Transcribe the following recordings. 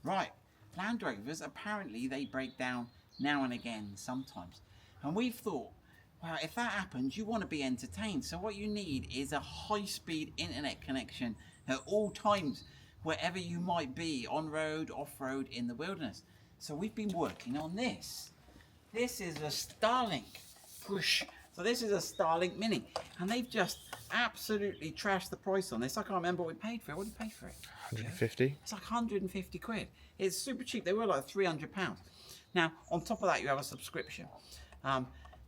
Right, Land Rovers, apparently they break down now and again sometimes. And we've thought, well, if that happens, you want to be entertained. So what you need is a high-speed internet connection at all times, wherever you might be, on-road, off-road, in the wilderness. So we've been working on this. This is a Starlink. Whoosh. So this is a Starlink Mini. And they've just absolutely trashed the price on this. I can't remember what we paid for it. What did you pay for it? 150. It's like 150 quid. It's super cheap. They were like £300. Now, on top of that, you have a subscription.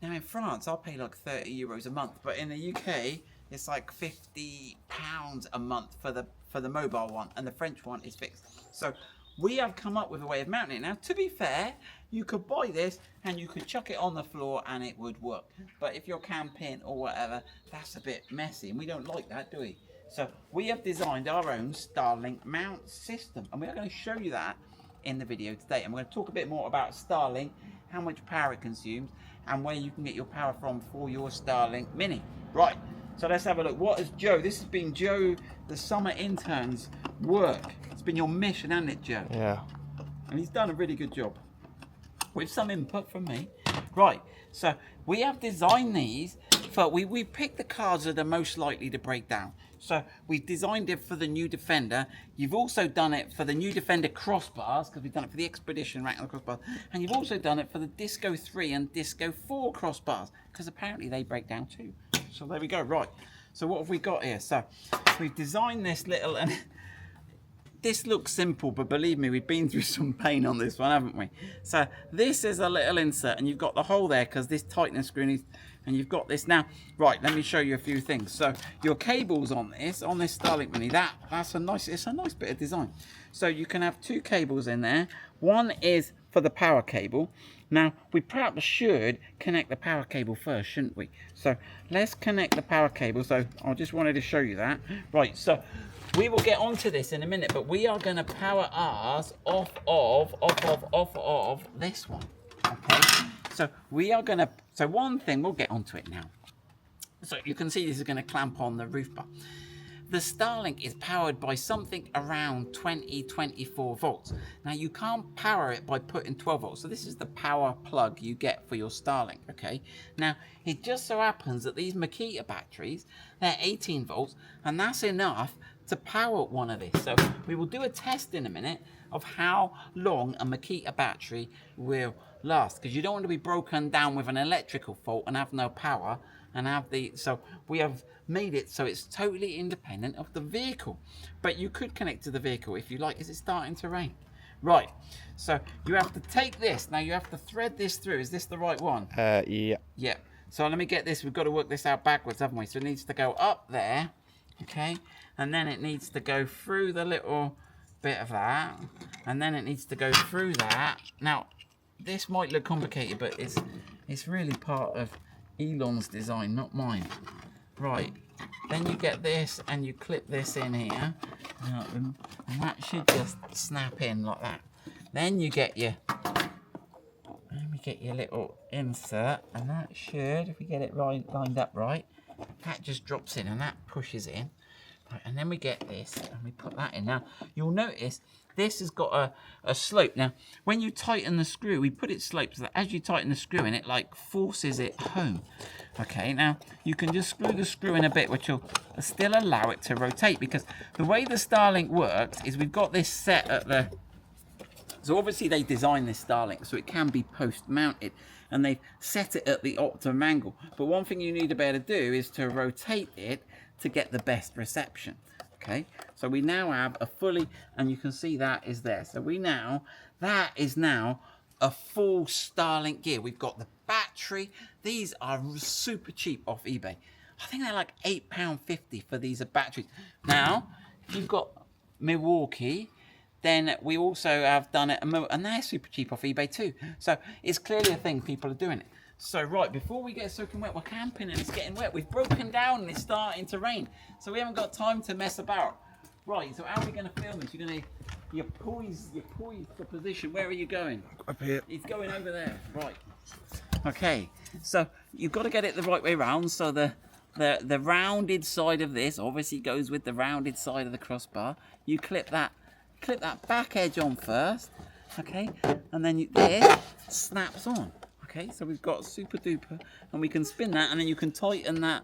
Now in France, I'll pay like 30 euros a month, but in the UK, it's like 50 pounds a month for the mobile one, and the French one is fixed. So we have come up with a way of mounting it. Now, to be fair, you could buy this and you could chuck it on the floor and it would work. But if you're camping or whatever, that's a bit messy, and we don't like that, do we? So we have designed our own Starlink mount system, and we are going to show you that in the video today. And we're going to talk a bit more about Starlink, how much power it consumes, and where you can get your power from for your Starlink Mini. Right, so let's have a look. What has Joe, this has been Joe, the summer intern's work. It's been your mission, hasn't it, Joe? Yeah. And he's done a really good job, with some input from me. Right, so we have designed these, for we picked the cars that are most likely to break down. So we've designed it for the new Defender. You've also done it for the new Defender crossbars, because we've done it for the Expedition Wrangler crossbars. And you've also done it for the Disco 3 and Disco 4 crossbars, because apparently they break down too. So there we go. Right, so what have we got here? So we've designed this little, and this looks simple, but believe me, we've been through some pain on this one, haven't we? So this is a little insert, and you've got the hole there because this tightness screw needs, and you've got this now. Right, let me show you a few things. So your cables on this Starlink Mini, it's a nice bit of design. So you can have two cables in there. One is for the power cable. Now we perhaps should connect the power cable first, shouldn't we? So let's connect the power cable. So I just wanted to show you that. Right, so we will get onto this in a minute, but we are going to power ours off of this one. Okay, so we are going to, so one thing, we'll get onto it now. So you can see this is going to clamp on the roof bar. The Starlink is powered by something around 24 volts. Now you can't power it by putting 12 volts. So this is the power plug you get for your Starlink, okay? Now it just so happens that these Makita batteries, they're 18 volts, and that's enough to power one of these. So we will do a test in a minute of how long a Makita battery will last, because you don't want to be broken down with an electrical fault and have no power and have so we have made it so it's totally independent of the vehicle. But you could connect to the vehicle if you like. Is it starting to rain? Right, so you have to take this, now you have to thread this through. Is this the right one? Yeah. Yeah, so let me get this, we've got to work this out backwards, haven't we? So it needs to go up there, okay, and then it needs to go through the little bit of that, and then it needs to go through that. Now this might look complicated, but it's really part of Elon's design, not mine. Right, then you get this and you clip this in here, and that should just snap in like that. Then you get your little insert, and that should, if we get it lined up right, that just drops in and that pushes in. Right, and then we get this and we put that in. Now you'll notice this has got a slope. Now when you tighten the screw, we put it sloped so that as you tighten the screw in, it like forces it home. Okay, now you can just screw the screw in a bit, which will still allow it to rotate, because the way the Starlink works is we've got this set at the, so obviously they designed this Starlink so it can be post mounted, and they've set it at the optimum angle. But one thing you need to be able to do is to rotate it to get the best reception. Okay, so we now have a fully, and you can see that is there. So that is now a full Starlink gear. We've got the battery. These are super cheap off eBay. I think they're like £8.50 for these batteries. Now, if you've got Milwaukee, then we also have done it, and they're super cheap off eBay too. So it's clearly a thing, people are doing it. So right, before we get soaking wet, we're camping and it's getting wet. We've broken down and it's starting to rain. So we haven't got time to mess about. Right, so how are we going to film this? You're poised for position. Where are you going? Up here. He's going over there. Right. Okay, so you've got to get it the right way round. So the rounded side of this obviously goes with the rounded side of the crossbar. You clip that clip that back edge on first, okay, and then this snaps on. Okay, so we've got super duper, and we can spin that, and then you can tighten that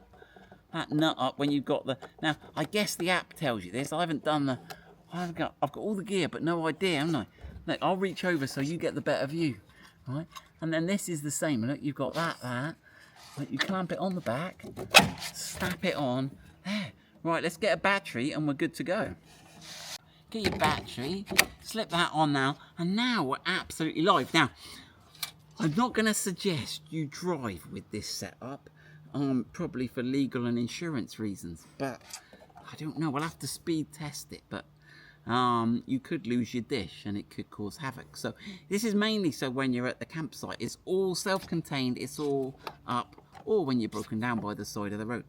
nut up when you've got the. Now, I guess the app tells you this. I haven't done the. I've got all the gear, but no idea, haven't I? Look, I'll reach over so you get the better view, right? And then this is the same. Look, you've got that. Look, you clamp it on the back, snap it on. There. Right, let's get a battery, and we're good to go. Get your battery, slip that on now, and now we're absolutely live. Now, I'm not going to suggest you drive with this setup, probably for legal and insurance reasons, but I don't know, we'll have to speed test it, but you could lose your dish and it could cause havoc. So this is mainly so when you're at the campsite, it's all self-contained, it's all up, or when you're broken down by the side of the road.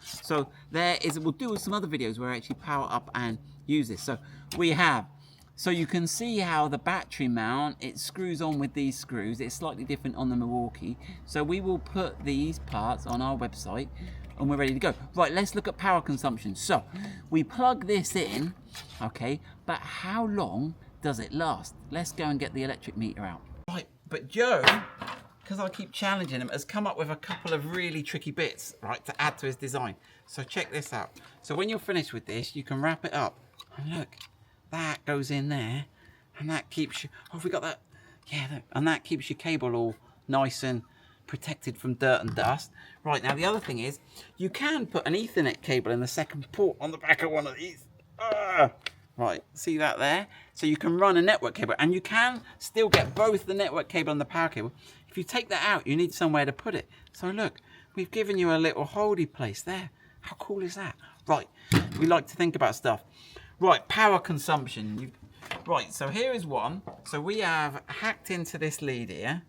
So there is, we'll do some other videos where I actually power up and use this. So we have, so you can see how the battery mount, it screws on with these screws. It's slightly different on the Milwaukee. So we will put these parts on our website and we're ready to go. Right, let's look at power consumption. So we plug this in, okay, but how long does it last? Let's go and get the electric meter out. Right, but Joe, because I keep challenging him, has come up with a couple of really tricky bits, right, to add to his design. So check this out. So when you're finished with this, you can wrap it up. And look, that goes in there, and that keeps you, oh, have we got that? Yeah, look, and that keeps your cable all nice and protected from dirt and dust. Right, now the other thing is, you can put an Ethernet cable in the second port on the back of one of these. Right, see that there? So you can run a network cable, and you can still get both the network cable and the power cable. If you take that out, you need somewhere to put it. So look, we've given you a little holdy place there. How cool is that? Right, we like to think about stuff. Right, power consumption. Right, so here is one. So we have hacked into this lead here,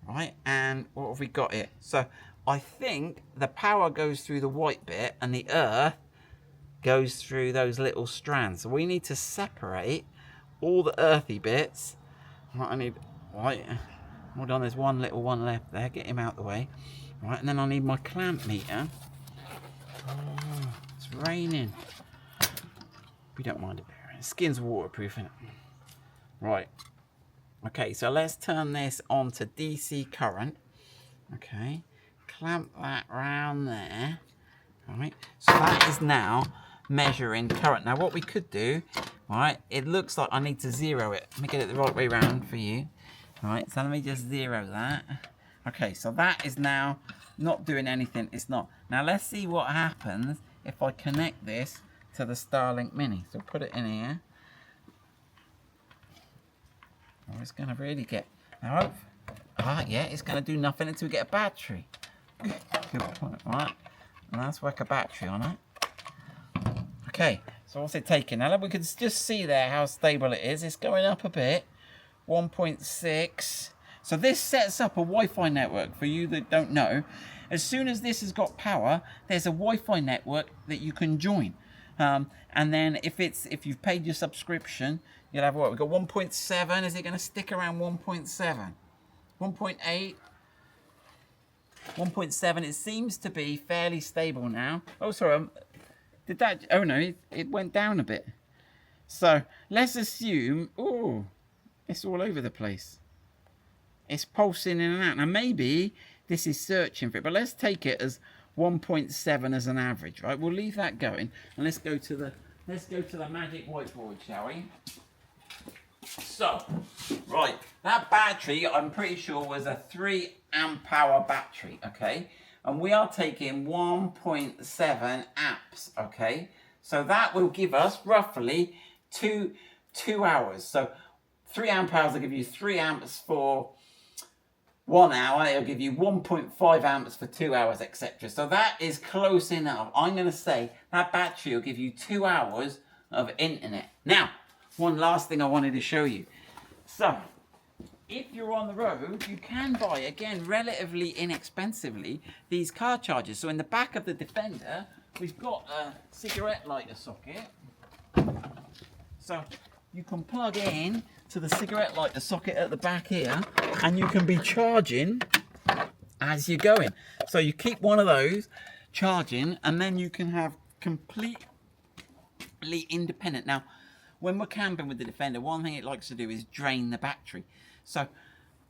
right? And what have we got here? So I think the power goes through the white bit and the earth goes through those little strands. So we need to separate all the earthy bits. Right, I need, right, hold on, there's one little one left there. Get him out the way. Right, and then I need my clamp meter. Oh, it's raining. We don't mind it. Skin's waterproof, isn't it? Right. Okay, so let's turn this on to DC current. Okay. Clamp that round there. Right. So that is now measuring current. Now what we could do, right, it looks like I need to zero it. Let me get it the right way round for you. Right, so let me just zero that. Okay, so that is now not doing anything. It's not. Now let's see what happens if I connect this to the Starlink Mini. So put it in here. Oh, it's going to really get... Now, yeah, it's going to do nothing until we get a battery. Good point, right? And that's work a battery on it. Okay, so what's it taking? Now, we can just see there how stable it is. It's going up a bit. 1.6. So this sets up a Wi-Fi network for you that don't know. As soon as this has got power, there's a Wi-Fi network that you can join. And then if you've paid your subscription, you'll have what? We've got 1.7. Is it going to stick around 1.7? 1.8? 1.7. It seems to be fairly stable now. Oh, sorry. Did that? Oh no, it went down a bit. So let's assume. Oh, it's all over the place. It's pulsing in and out. Now maybe this is searching for it, but let's take it as 1.7 as an average, right? We'll leave that going, and let's go to the magic whiteboard, shall we? So, right, that battery I'm pretty sure was a 3 amp hour battery, okay? And we are taking 1.7 amps, okay? So that will give us roughly two hours. So 3 amp hours will give you 3 amps for 1 hour, it'll give you 1.5 amps for 2 hours, etc. So that is close enough. I'm going to say that battery will give you 2 hours of internet. Now, one last thing I wanted to show you. So, if you're on the road, you can buy, again, relatively inexpensively, these car chargers. So in the back of the Defender, we've got a cigarette lighter socket. So you can plug in to the cigarette lighter socket at the back here, and you can be charging as you're going. So you keep one of those charging, and then you can have completely independent. Now, when we're camping with the Defender, one thing it likes to do is drain the battery. So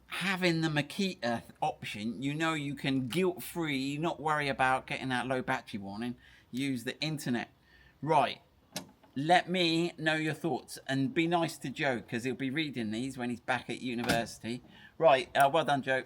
having the Makita option, you know, you can guilt-free, not worry about getting that low battery warning, use the internet. Right, let me know your thoughts, and be nice to Joe, because he'll be reading these when he's back at university. Right, well done, Joe.